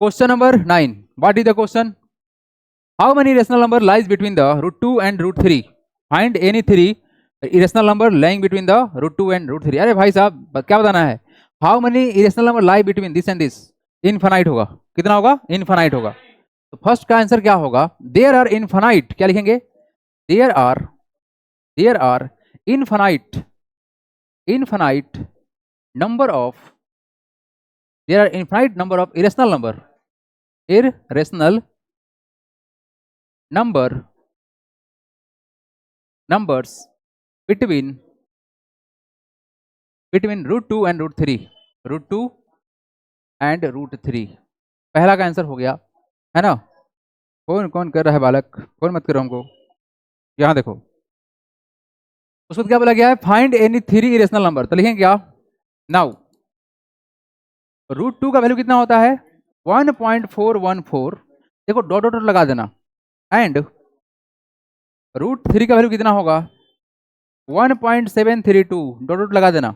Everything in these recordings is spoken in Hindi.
Question number 9, what is the question? How many rational number lies between the √2 and √3? Find any 3 irrational number lying between the √2 and √3। अरे भाई साहब क्या बताना है? How many irrational number lie between this and this? Infinite होगा। कितना होगा? इनफाइनाइट होगा। तो फर्स्ट का आंसर क्या होगा? देयर आर इनफाइनाइट, क्या लिखेंगे? There are infinite number of, there are infinite number of irrational numbers between √2 and √3। √2 and √3 पहला का आंसर हो गया, है ना? कौन कौन कर रहा है बालक? कौन मत करो हमको। यहाँ देखो, उसको क्या बोला गया है? Find any 3 irrational number. तो लिखेंगे क्या? नाउ √2 का वैल्यू कितना होता है? 1.414। देखो डॉट डॉट लगा देना। एंड √3 का वैल्यू कितना होगा? 1.732, डॉट डॉट लगा देना।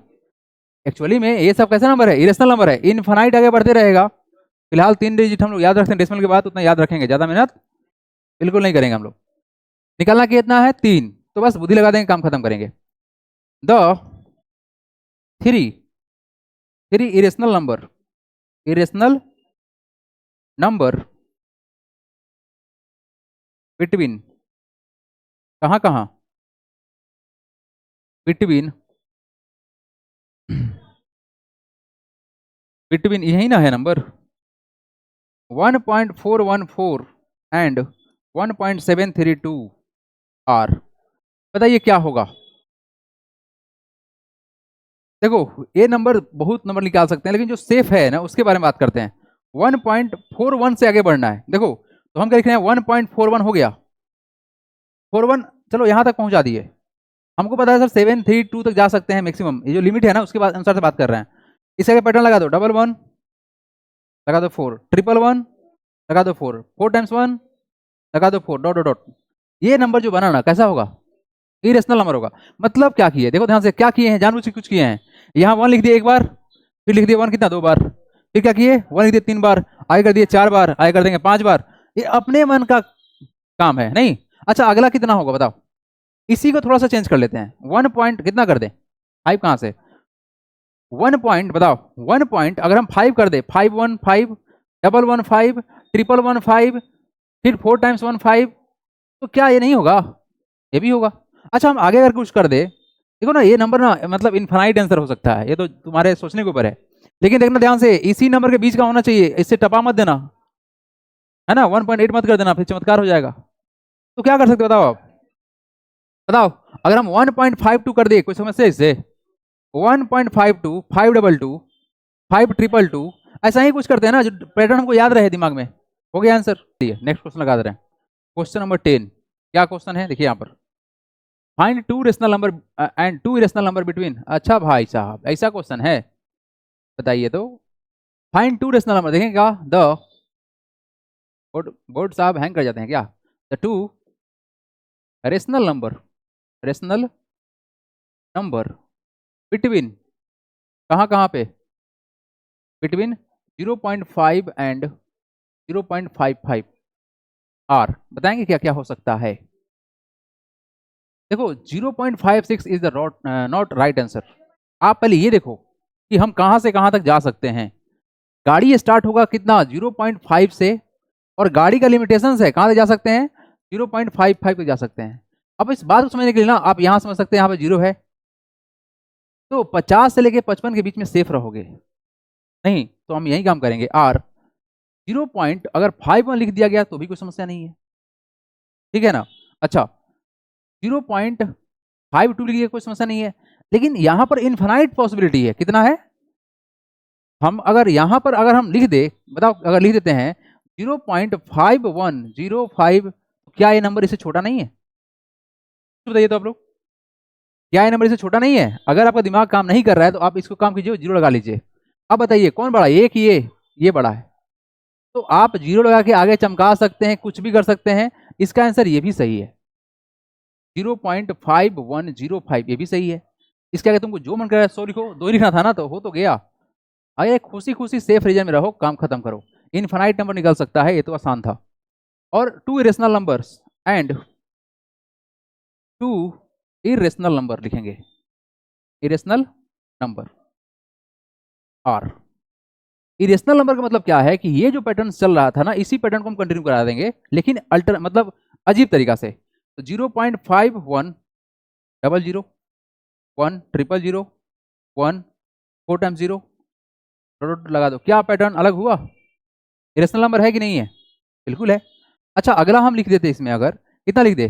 एक्चुअली में ये सब कैसा नंबर है? इरेशनल नंबर है, इनफाइनाइट आगे बढ़ते रहेगा। फिलहाल 3 डिजिट हम लोग याद रखते हैं, डेसिमल के बाद उतना याद रखेंगे, ज़्यादा मेहनत बिल्कुल नहीं करेंगे हम लोग। निकालना कितना है? 3। तो बस बुद्धि लगा देंगे, काम खत्म करेंगे। द 3 इरेशनल नंबर बिटवीन, कहाँ कहाँ? बिटवीन यही ना है नंबर, 1.414 एंड 1.732 आर। बताइए क्या होगा? देखो ये नंबर, बहुत नंबर निकाल सकते हैं, लेकिन जो सेफ है ना उसके बारे में बात करते हैं। 1.41 से आगे बढ़ना है। देखो तो हम क्या लिख रहे हैं? 1.41 हो गया, 41, चलो यहाँ तक पहुँचा दिए। हमको पता है सर 732 तक जा सकते हैं मैक्सिमम, ये जो लिमिट है ना उसके बाद अनुसार से बात कर रहे हैं। इसका पैटर्न लगा दो, 11 लगा दो, 4 111 लगा दो, 4 टाइम्स 1 लगा दो, 4 डॉट डॉट डॉट। ये नंबर जो बना ना कैसा होगा? इरेशनल नंबर होगा। मतलब क्या किए? देखो ध्यान से, क्या किए हैं? जानबूझ के कुछ किए हैं। यहाँ 1 लिख दिए एक बार, फिर लिख दिए 1 कितना? 2 बार, फिर क्या किए? 1 लिख दिए 3 बार, आगे कर दिए 4 बार, आगे कर देंगे 5 बार। ये अपने मन का काम है नहीं। अच्छा अगला कितना होगा बताओ? इसी को थोड़ा सा चेंज कर लेते हैं। 1 पॉइंट कितना कर दें? 5 कहाँ से? 1 पॉइंट बताओ, 1 पॉइंट अगर हम 5 कर दे, 515 115 115 फिर 4 टाइम्स 1 5, तो क्या ये नहीं होगा? ये भी होगा। अच्छा हम आगे अगर कुछ कर दे, देखो ना ये नंबर ना मतलब इनफाइनाइट आंसर हो सकता है, ये तो तुम्हारे सोचने के ऊपर है। लेकिन देखना ध्यान से, इसी नंबर के बीच का होना चाहिए, इससे टपा मत देना, है ना? 1.8 मत कर देना, फिर चमत्कार हो जाएगा। तो क्या कर सकते हो बताओ आप? बताओ अगर हम 1.52 कर दे, कोई समस्या इससे? 1.52 522 522 ऐसा ही कुछ करते हैं ना, जो पैटर्न हमको याद रहे दिमाग में। हो गया आंसर। नेक्स्ट क्वेश्चन लगा दे रहे हैं, क्वेश्चन नंबर 10। क्या क्वेश्चन है देखिए यहाँ पर? Find 2 rational number and 2 irrational number between. अच्छा भाई साहब ऐसा क्वेश्चन है, बताइए तो। फाइंड 2 रेशनल नंबर, देखें क्या? द बोर्ड साहब हैंग कर जाते हैं क्या? द 2 रेशनल नंबर बिटवीन, कहाँ कहाँ पे? Between 0.5 and 0.55 are. बताएंगे क्या क्या हो सकता है? देखो 0.56 is the not right answer. आप पहले ये देखो कि हम कहाँ से कहाँ तक जा सकते हैं। गाड़ी स्टार्ट होगा कितना? 0.5 से, और गाड़ी का लिमिटेशन है कहाँ से जा सकते हैं? 0.55 तक जा सकते हैं। अब इस बात को समझने के लिए ना आप यहाँ समझ सकते हैं, यहाँ पे 0 है, तो 50 से लेके 55 के बीच में सेफ रहोगे। नहीं तो हम यही काम करेंगे, आर 0 पॉइंट अगर 51 लिख दिया गया तो भी कोई समस्या नहीं है, ठीक है ना? अच्छा 0.52 लिख दिया कोई समस्या नहीं है, लेकिन यहाँ पर इनफाइनाइट पॉसिबिलिटी है। कितना है? हम अगर यहाँ पर अगर हम लिख दे, बताओ अगर लिख देते हैं 0.5105, क्या ये नंबर इससे छोटा नहीं है? बताइए तो आप लोग, क्या ये नंबर इससे छोटा नहीं है? अगर आपका दिमाग काम नहीं कर रहा है तो आप इसको काम कीजिए, 0 लगा लीजिए। अब बताइए कौन बड़ा, ये कि ये बड़ा है? तो आप 0 लगा के आगे चमका सकते हैं, कुछ भी कर सकते हैं। इसका आंसर ये भी सही है, 0.5105 ये भी सही है। इसके आगे तुमको जो मन कर रहा है 100 लिखो, 2 लिखना था ना तो हो तो गया। अरे खुशी खुशी सेफ रीजन में रहो, काम खत्म करो। इनफाइनाइट नंबर निकल सकता है, ये तो आसान था। और two irrational numbers and two irrational number लिखेंगे, irrational number are. Irrational number का मतलब क्या है कि ये जो पैटर्न चल रहा था ना, इसी पैटर्न को हम कंटिन्यू करा देंगे, लेकिन अल्टर मतलब अजीब तरीका से। तो 0.51 double zero 1 triple zero 1 4 times zero लगा दो, क्या पैटर्न अलग हुआ? इरेशनल नंबर है कि नहीं है? बिल्कुल है। अच्छा अगला हम लिख देते इसमें, अगर कितना लिख दे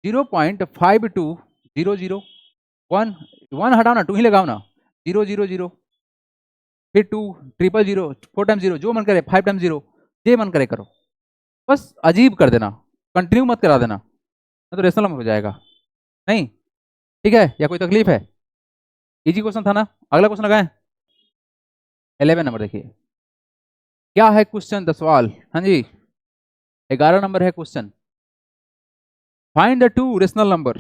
0.5200 1 1 हटाओ ना, 2 ही लगाओ ना, 000 फिर 2 ट्रिपल जीरो 4 टाइम्स जीरो, जो मन करे 5 टाइम्स जीरो, जे मन करे करो, बस अजीब कर देना, कंटिन्यू मत करा देना, तो रेशनल नंबर हो जाएगा। नहीं ठीक है, या कोई तकलीफ है? इजी क्वेश्चन था ना। अगला क्वेश्चन लगाएं 11 नंबर। देखिए क्या है क्वेश्चन, द सवाल। हाँ जी 11 नंबर है question. Find the two rational number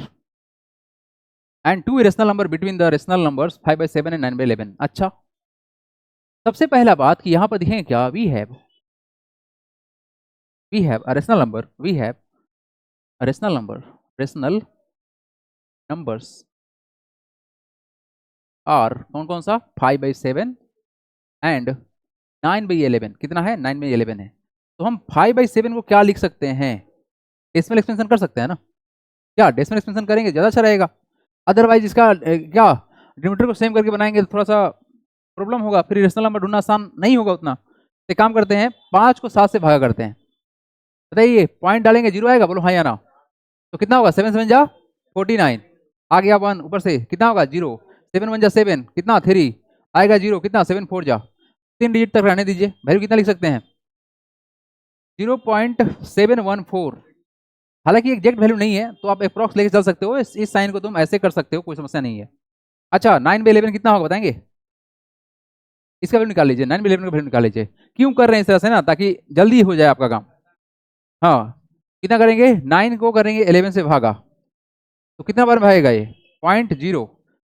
and two irrational number between the rational numbers 5/7 and 9/11। अच्छा सबसे पहला बात कि यहां पर दिखेंगे क्या, we have a rational number, we have a rational number, rational numbers are कौन कौन सा, 5/7 एंड 9/11। कितना है? 9/11 है। तो हम 5/7 को क्या लिख सकते हैं, डेसिमल एक्सपेंशन कर सकते हैं ना। क्या डेसिमल एक्सपेंशन करेंगे ज़्यादा अच्छा रहेगा, अदरवाइज इसका क्या डिनोमिनेटर को सेम करके बनाएंगे तो थोड़ा सा प्रॉब्लम होगा, फिर रेशनल नंबर ढूंढना आसान नहीं होगा उतना। तो काम करते हैं 5 को 7 से भागा करते हैं। बताइए पॉइंट डालेंगे, जीरो आएगा, बोलो हाँ या ना। तो कितना होगा, 7 7 जा 49, आ गया 1 ऊपर से, कितना होगा 0, 7 1 जा 7, कितना 3 आएगा 0, कितना 7 4 जा, 3 डिजिट तक रहने दीजिए। वैल्यू कितना लिख सकते हैं, 0.714। हालांकि एग्जैक्ट वैल्यू नहीं है तो आप अप्रॉक्स लेके चल सकते हो, इस साइन को तुम ऐसे कर सकते हो, कोई समस्या नहीं है। अच्छा 9/11 कितना होगा बताएंगे, इसका वैल्यू निकाल लीजिए, 9/11 का वैल्यू निकाल लीजिए। क्यों कर रहे हैं इस तरह से ना, ताकि जल्दी हो जाए आपका काम। हाँ कितना करेंगे, 9 को करेंगे 11 से भागा, तो कितना बार भागेगा ये, 0.0,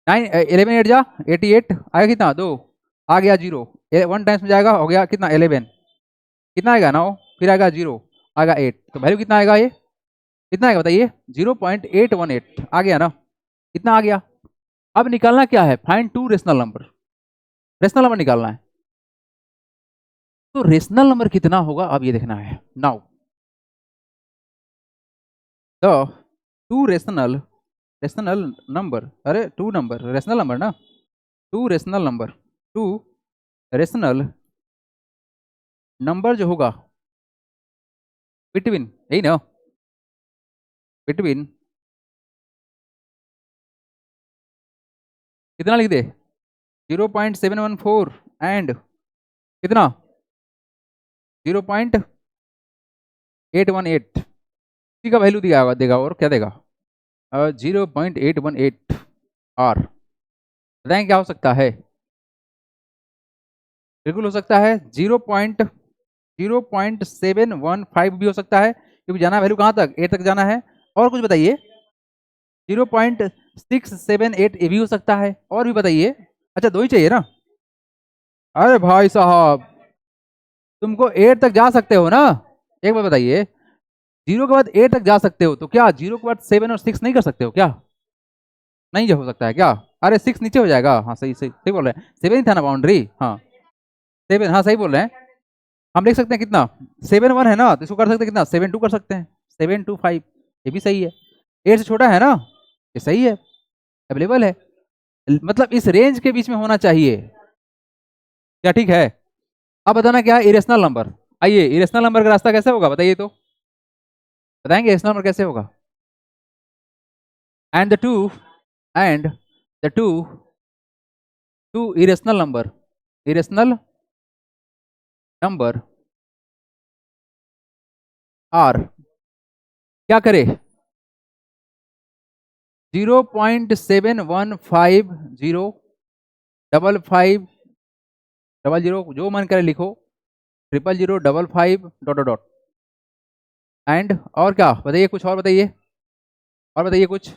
9 11 8 जा 88, आएगा कितना 2, आ गया 0, 1 टाइम्स में जाएगा, हो गया कितना 11, कितना आएगा 9, फिर आएगा 0, आएगा 8, तो वैल्यू कितना आएगा, ये कितना आएगा बताइए, 0.818 आ गया ना, कितना आ गया। अब निकालना क्या है, find two rational number, rational number निकालना है। तो रेशनल नंबर कितना होगा अब ये देखना है। Now the two rational number, अरे टू नंबर रेशनल नंबर ना, two rational number, two rational number जो होगा बिटवीन, यही ना, बिटवीन कितना लिख दे 0.714 एंड कितना 0.818, इसी का वैल्यू दिया देगा, और क्या देगा 0.818 आर। बताएं क्या हो सकता है, बिल्कुल हो सकता है 0.715 भी हो सकता है, क्योंकि जाना वैल्यू कहाँ तक, ए तक जाना है। और कुछ बताइए, 0.678 ए भी हो सकता है, और भी बताइए। अच्छा 2 ही चाहिए ना, अरे भाई साहब तुमको 8 तक जा सकते हो ना, एक बार बताइए, 0 के बाद 8 तक जा सकते हो, तो क्या 0 के बाद 7 और 6 नहीं कर सकते हो क्या, नहीं हो सकता है क्या, अरे 6 नीचे हो जाएगा, हाँ सही सही सही बोल रहे हैं, 7 ही था ना बाउंड्री, हाँ 7, हाँ सही बोल रहे हैं। हम लिख सकते हैं कितना, 7 1 है ना, तो इसको कर सकते हैं कितना, 7 2 कर सकते हैं, 7 2 5, ये भी सही है। 8 से छोटा है ना, ये सही है, अवेलेबल है, मतलब इस रेंज के बीच में होना चाहिए, क्या ठीक है। अब बताना क्या है, इरेशनल नंबर। आइए इरेशनल नंबर का रास्ता कैसे होगा बताइए, तो बताएंगे इरेशनल नंबर कैसे होगा। And the two and the two irrational number, irrational number are क्या करे, 0.715 55 00, जो मन करे लिखो, 000 55 डॉट डॉट डॉट एंड, और क्या बताइए, कुछ और बताइए, और बताइए कुछ,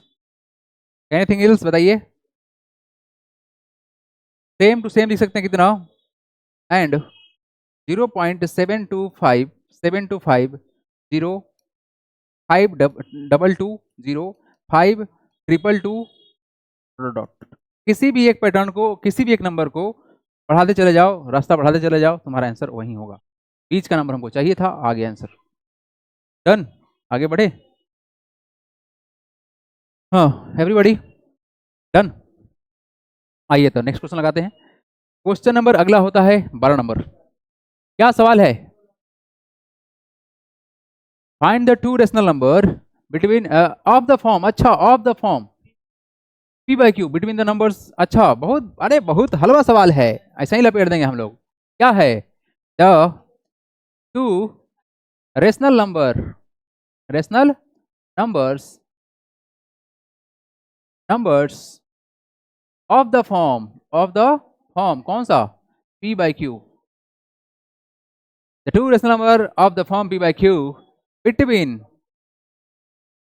एनीथिंग एल्स बताइए। सेम टू सेम लिख सकते हैं कितना, एंड 0.72572505220522 किसी भी एक पैटर्न को, किसी भी एक नंबर को बढ़ाते चले जाओ, रास्ता बढ़ाते चले जाओ, तुम्हारा आंसर वही होगा। बीच का नंबर हमको चाहिए था, आ गया आंसर। डन, आगे बढ़े। हाँ एवरीबॉडी डन। आइए तो नेक्स्ट क्वेश्चन लगाते हैं। क्वेश्चन नंबर अगला होता है 12 नंबर। क्या सवाल है? Find the two rational number between of the form, अच्छा of the form p by q between the numbers. अच्छा बहुत, अरे बहुत हलवा सवाल है, ऐसा ही लपेट देंगे हम लोग। क्या है? The two rational number, rational numbers, numbers of the form, of the form कौन सा? p by Q. The two rational number of the form p by q between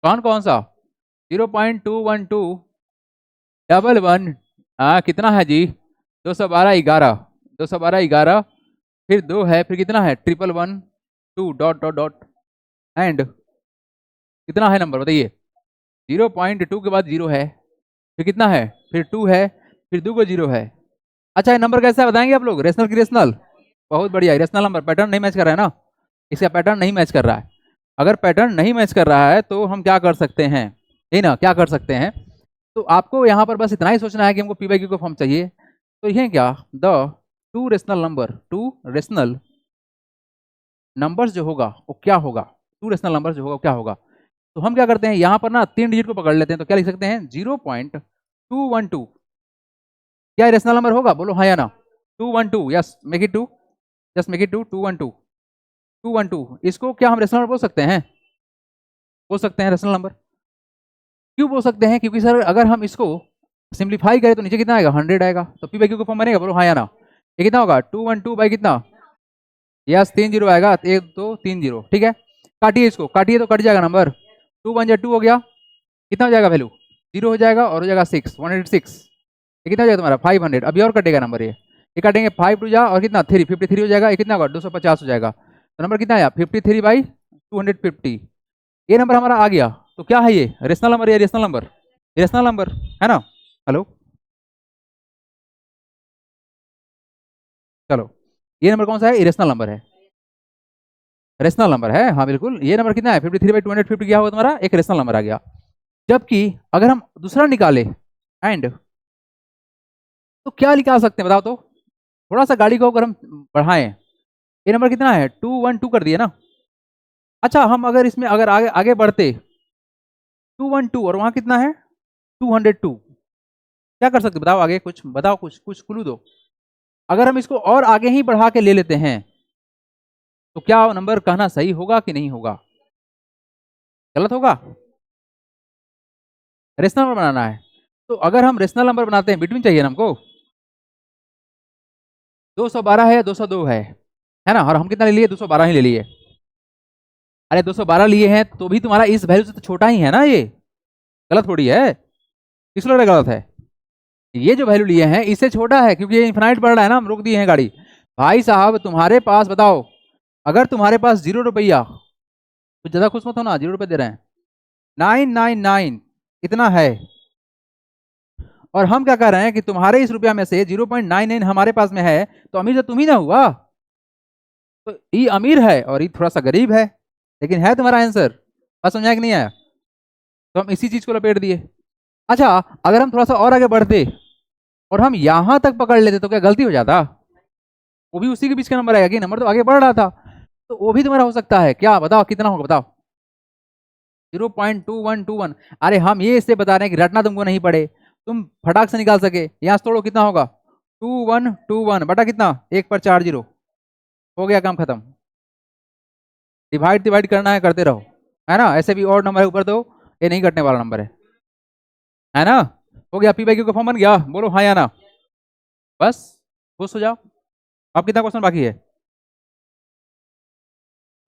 कौन कौन सा? 0.212 डबल वन, कितना है जी? 212 11, 212 11, फिर 2 है, फिर कितना है? 1112 डॉट डॉट डॉट एंड कितना है नंबर बताइए? 0.2 के बाद 0 है, फिर कितना है? फिर 2 है, फिर 2 को 0 है। अच्छा ये नंबर कैसा है बताएंगे आप लोग? रेशनल की रेशनल? बहुत बढ़िया, रेशनल नंबर। पैटर्न नहीं मैच कर रहा है ना, इसका पैटर्न नहीं मैच कर रहा है। अगर पैटर्न नहीं मैच कर रहा है तो हम क्या कर सकते हैं, यही ना, क्या कर सकते हैं? तो आपको यहाँ पर बस इतना ही सोचना है कि हमको पी बाई क्यू का फॉर्म चाहिए। तो ये क्या? The two rational number, two rational numbers जो होगा वो क्या होगा? टू रेशनल नंबर्स जो होगा वो क्या होगा? तो हम क्या करते हैं यहाँ पर ना 3 डिजिट को पकड़ लेते हैं। तो क्या लिख सकते हैं? 0.212 क्या रेशनल नंबर होगा? बोलो हाँ या ना। 212, yes make it 2, just make it 2, 212, 212 इसको क्या हम रेशनल नंबर बोल सकते हैं? बोल सकते हैं रेशनल नंबर। क्यों बोल सकते हैं? क्योंकि सर अगर हम इसको सिंप्लीफाई करें तो नीचे कितना आएगा? 100 आएगा। तो पी बाई क्यू का फॉर्म बनेगा, बोलो हाँ या ना। ये कितना होगा? 212 बाई कितना? यस 3 जीरो आएगा, 1 2 3 जीरो, ठीक है। काटिए इसको, काटिए तो कट जाएगा नंबर। 2 1 2 हो गया, कितना हो जाएगा वैल्यू? 0 हो जाएगा और हो जाएगा 6, 106। ये कितना हो जाएगा तुम्हारा? 500। अभी और कटेगा नंबर, ये काटेंगे 5 टू जा और कितना 3, 53 हो जाएगा। ये कितना होगा? 250 हो जाएगा। तो नंबर कितना आया? 53 बाई 250। ये नंबर हमारा आ गया। तो क्या है ये? रेशनल नंबर, ये रेशनल नंबर, रेशनल नंबर है ना। हेलो, चलो ये नंबर कौन सा है? इरेशनल नंबर है, रेशनल नंबर है, हाँ बिल्कुल। ये नंबर कितना है? 53 बाई 250 क्या होगा तुम्हारा? एक रेशनल नंबर आ गया। जबकि अगर हम दूसरा निकाले एंड, तो क्या निकाल सकते हैं बताओ तो? थोड़ा सा गाड़ी को अगर हम बढ़ाएं, ये नंबर कितना है? 212 कर दिए ना। अच्छा हम अगर इसमें अगर आगे आगे बढ़ते 212 और वहां कितना है? 202, क्या कर सकते बताओ? आगे कुछ बताओ, कुछ कुछ क्लू दो। अगर हम इसको और आगे ही बढ़ा के ले लेते हैं तो क्या नंबर कहना सही होगा कि नहीं होगा? गलत होगा। रेशनल नंबर बनाना है, तो अगर हम रेशनल नंबर बनाते हैं, बिटवीन चाहिए ना हमको। 212 है या 202 है ना। और हम कितना ले लिए? 212 ही ले लिए। अरे 212 लिए हैं तो भी तुम्हारा इस वैल्यू से तो छोटा ही है ना, ये गलत थोड़ी है। किस लग रहा है गलत है? ये जो वैल्यू लिए हैं इससे छोटा है, क्योंकि ये इन्फिनाइट बढ़ रहा है ना, हम रोक दिए हैं गाड़ी। भाई साहब तुम्हारे पास बताओ, अगर तुम्हारे पास 0 रुपया, कुछ ज्यादा खुश मत हो ना, 0 रुपये दे रहे हैं, 999 इतना है। और हम क्या कह रहे हैं कि तुम्हारे इस रुपया में से 0.99 हमारे पास में है, तो अमीर तो तुम ही ना हुआ। तो ये अमीर है और ये थोड़ा सा गरीब है, लेकिन है तुम्हारा आंसर। बात समझा कि नहीं आया? तो हम इसी चीज को लपेट दिए। अच्छा अगर हम थोड़ा सा और आगे बढ़ते और हम यहां तक पकड़ लेते तो क्या गलती हो जाता? वो भी उसी के बीच का नंबर आएगा कि नंबर तो आगे बढ़ रहा था, तो वो भी तुम्हारा हो सकता है। क्या बताओ कितना होगा बताओ? 0.2121। अरे हम ये इससे बता रहे हैं कि रटना तुमको नहीं पड़े, तुम फटाक से निकाल सके। यहाँ से तोड़ो, कितना होगा? 2121 बटा कितना? 1/4 0, हो गया काम खत्म। डिवाइड डिवाइड करना है, करते रहो, है ना। ऐसे भी और नंबर है ऊपर, तो ये नहीं कटने वाला नंबर है ना। हो गया, पी बाई क्यू का फॉर्म बन गया, बोलो हाँ या ना। बस खुश हो जाओ। अब कितना क्वेश्चन बाकी है?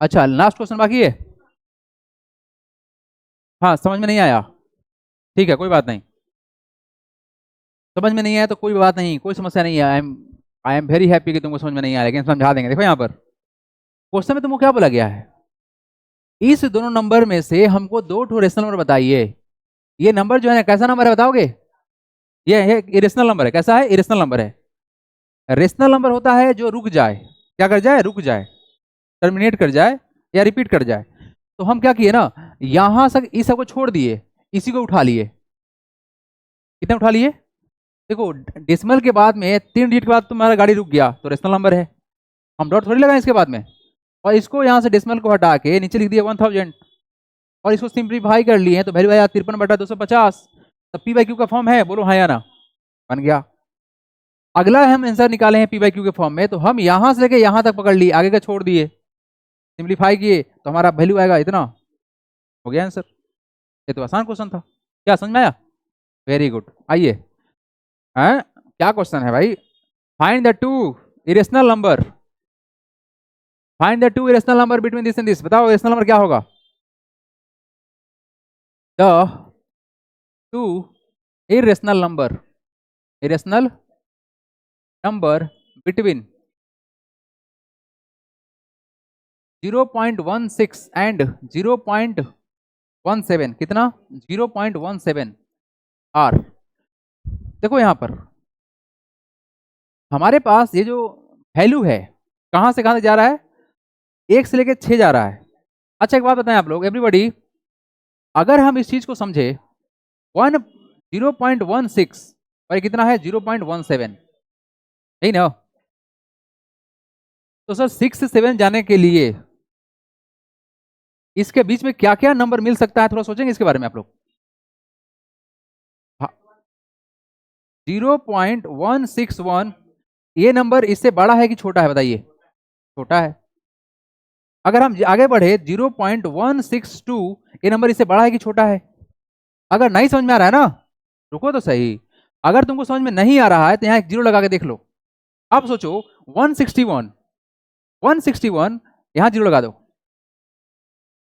अच्छा लास्ट क्वेश्चन बाकी है। हाँ समझ में नहीं आया? ठीक है कोई बात नहीं, समझ में नहीं आया तो कोई बात नहीं, कोई समस्या नहीं है। आई एम वेरी हैप्पी कि तुमको समझ में नहीं आया, लेकिन समझा देंगे। देखो यहाँ पर क्वेश्चन में तुमको क्या बोला गया है, इस दोनों नंबर में से हमको दो ठो रेशनल नंबर बताइए। ये नंबर जो है कैसा नंबर है बताओगे? ये है इरेशनल नंबर है। कैसा है? इरेशनल नंबर है। रेशनल नंबर होता है जो रुक जाए, क्या कर जाए? रुक जाए, टर्मिनेट कर जाए या रिपीट कर जाए। तो हम क्या किए ना, यहां से इस सबको छोड़ दिए, इसी को उठा लिए। कितने उठा लिए? देखो डेसिमल के बाद में 3 डिजिट के बाद तुम्हारा गाड़ी रुक गया तो रेशनल नंबर है, हम डॉट थोड़ी लगाए इसके बाद में। और इसको यहाँ से डेसिमल को हटा के नीचे लिख दिया 1000 और इसको सिंप्लीफाई कर लिए तो वैल्यू आया 53/250। तब पी बाई क्यू का फॉर्म है, बोलो हाँ या ना? बन गया। अगला हम आंसर निकाले हैं पी बाई क्यू के फॉर्म में, तो हम यहाँ से लेके यहाँ तक पकड़ लिए, आगे का छोड़ दिए, सिंप्लीफाई किए तो हमारा वैल्यू आएगा इतना। हो गया आंसर। ये तो आसान क्वेश्चन था, क्या समझ में आया? Very good. आइए क्या क्वेश्चन है भाई? Find the two irrational number, find the two irrational number between this and this. बताओ इरेशनल नंबर क्या होगा? The two irrational number, irrational number between 0.16 and 0.17। कितना? 0.17 आर। देखो यहां पर हमारे पास ये जो वैल्यू है कहां से कहां तक जा रहा है? 1 से लेके 6 जा रहा है। अच्छा एक बात बताएं आप लोग, एवरीबॉडी, अगर हम इस चीज को समझे 0.16 और ये कितना है 0.17, यही ना? तो सर 6 से 7 जाने के लिए इसके बीच में क्या क्या नंबर मिल सकता है, थोड़ा सोचेंगे इसके बारे में आप लोग। 0.161 ये नंबर इससे बड़ा है कि छोटा है? बताइए। छोटा है। अगर हम आगे बढ़े 0.162 ये नंबर इससे बड़ा है कि छोटा है? अगर नहीं समझ में आ रहा है ना, रुको तो सही, अगर तुमको समझ में नहीं आ रहा है तो यहाँ एक जीरो लगा के देख लो। अब सोचो 161 यहाँ जीरो लगा दो।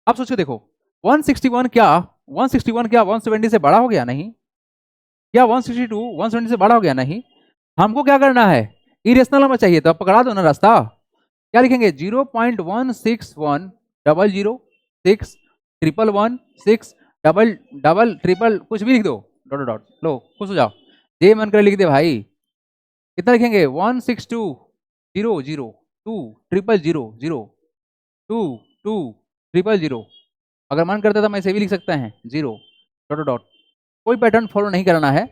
अब सोचो देखो 161 क्या 170 से बड़ा हो गया? नहीं। क्या 162 170 से बड़ा हो गया? नहीं। हमको क्या करना है? इरेशनल नंबर चाहिए, तो अब पकड़ा दो ना रास्ता। क्या लिखेंगे? 0.16100061116 डबल डबल ट्रिपल कुछ भी लिख दो, डॉट डॉट। लो खुश हो जाओ, जे मन कर लिख दे भाई। कितना लिखेंगे? 162 002 अगर मन करता था मैं इसे भी लिख सकता है 0 डॉट डॉट। कोई पैटर्न फॉलो नहीं करना है,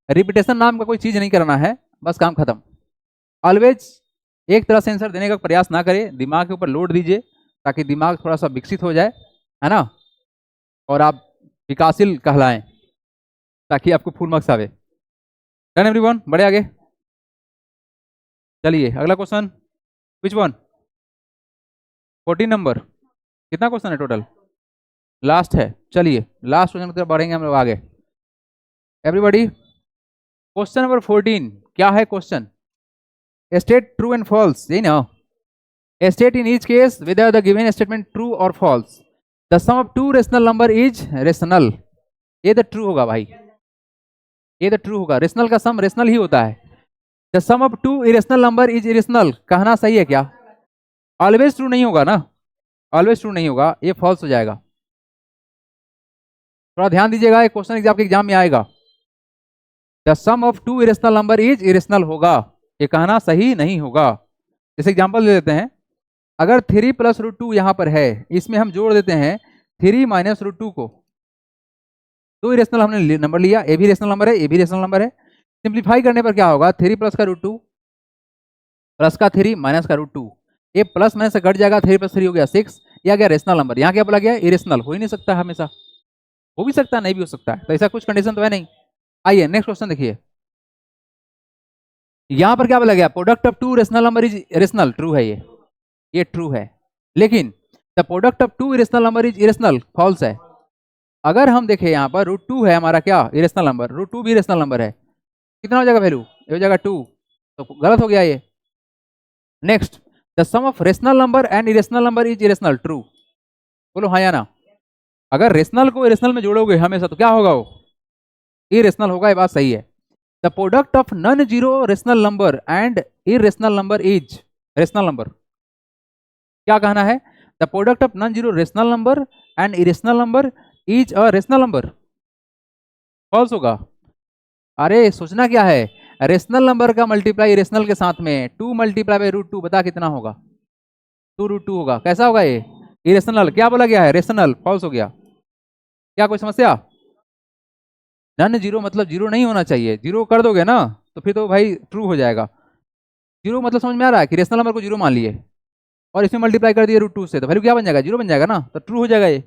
रिपीटेशन नाम का कोई चीज नहीं करना है, बस काम खत्म। ऑलवेज एक तरह से आंसर देने का प्रयास ना करें, दिमाग के ऊपर लोड दीजिए ताकि दिमाग थोड़ा सा विकसित हो जाए, है ना, और आप विकासशील कहलाएं ताकि आपको फुल मार्क्स आवे। डन एवरीवन, बढ़े आगे। चलिए अगला क्वेश्चन। Which one? 14 नंबर। कितना क्वेश्चन है टोटल? लास्ट है। चलिए लास्ट क्वेश्चन की तरफ बढ़ेंगे हम लोग आगे। एवरीबॉडी, क्वेश्चन नंबर 14 क्या है? Question state true and false, यही ना? State in each case whether the given statement true or false, the sum of two rational number is rational। ये तो ट्रू होगा भाई, ये तो ट्रू होगा। रेशनल का सम रेशनल ही होता है। The sum of two irrational number is irrational, कहना सही है क्या? ऑलवेज ट्रू नहीं होगा ना, ऑलवेज ट्रू नहीं होगा, ये फॉल्स हो जाएगा। थोड़ा ध्यान दीजिएगा, एक क्वेश्चन आपके एग्जाम में आएगा। The sum of two irrational number is irrational होगा, ये कहना सही नहीं होगा। जैसे एग्जांपल ले लेते हैं, अगर 3 + √2 यहाँ पर है, इसमें हम जोड़ देते हैं 3 - √2 को, दो इरेशनल हमने नंबर लिया, ए भी रेशनल नंबर है, ए भी रेशनल नंबर है। सिंप्लीफाई करने पर क्या होगा? 3 + का √2 प्लस का 3 माइनस का √2, ये प्लस माइनस से कट जाएगा, 3 + 3 हो गया 6, ये आ गया रेशनल नंबर। यहाँ क्या बोला गया? इरेशनल। हो ही नहीं सकता, हमेशा हो भी सकता है नहीं भी हो सकता है, तो ऐसा कुछ कंडीशन तो है नहीं। आइए नेक्स्ट क्वेश्चन देखिए, यहाँ पर क्या बोला गया? Product of two rational number is rational, true है ये ट्रू है। लेकिन the product of two irrational number is irrational, false है। अगर हम देखें यहाँ पर √2 है हमारा क्या? इरेशनल नंबर, √2 भी इरेशनल नंबर है, कितना हो जाएगा वैल्यू? ये हो जाएगा 2, तो गलत हो गया ये। Next, the sum of rational number and irrational number is irrational, true. बोलो हाँ या ना? अगर रेशनल को इरेशनल में जोड़ोगे हमेशा तो क्या होगा? वो इरेशनल होगा, ये बात सही है। The product of non zero rational number and irrational number is rational number. क्या कहना है? The product of non zero rational number and irrational number is a rational number. False होगा। अरे सोचना क्या है, रेशनल नंबर का मल्टीप्लाई इरेशनल के साथ में 2 मल्टीप्लाई बाई रूट 2, बता कितना होगा? 2√2 होगा। कैसा होगा ये? इरेशनल। क्या बोला गया है? रेशनल। फॉल्स हो गया। क्या कोई समस्या? नन जीरो मतलब जीरो नहीं होना चाहिए। जीरो कर दोगे ना तो फिर तो भाई ट्रू हो जाएगा। जीरो मतलब समझ में आ रहा है कि रेशनल नंबर को जीरो मान लिए और इसमें मल्टीप्लाई कर दिए रूट 2 से, तो वैल्यू क्या बन जाएगा? जीरो बन जाएगा ना, तो ट्रू हो जाएगा ये।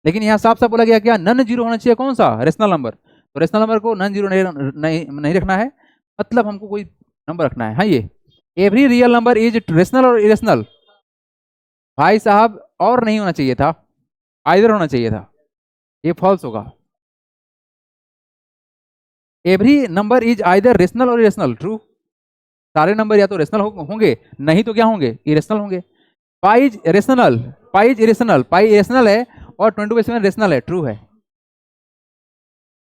लेकिन यहाँ साफ साफ बोला गया क्या? नन जीरो होना चाहिए। कौन सा? Rational number. तो रेशनल नंबर को नन जीरो नहीं रखना है, मतलब हमको कोई नंबर रखना है। हाँ, ये every real number is rational और इरेशनल। भाई साहब, और नहीं होना चाहिए था, आइदर होना चाहिए था। ये फॉल्स होगा। Every number is either rational और इरेशनल। ट्रू। सारे नंबर या तो रेशनल होंगे, नहीं तो क्या होंगे? इरेशनल होंगे। Pi is rational, pi is irrational. Pi irrational है और 22/7 रेशनल है। ट्रू है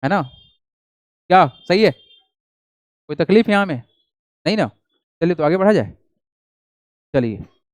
ना? क्या सही है? कोई तकलीफ यहाँ में नहीं ना? चलिए तो आगे बढ़ा जाए। चलिए।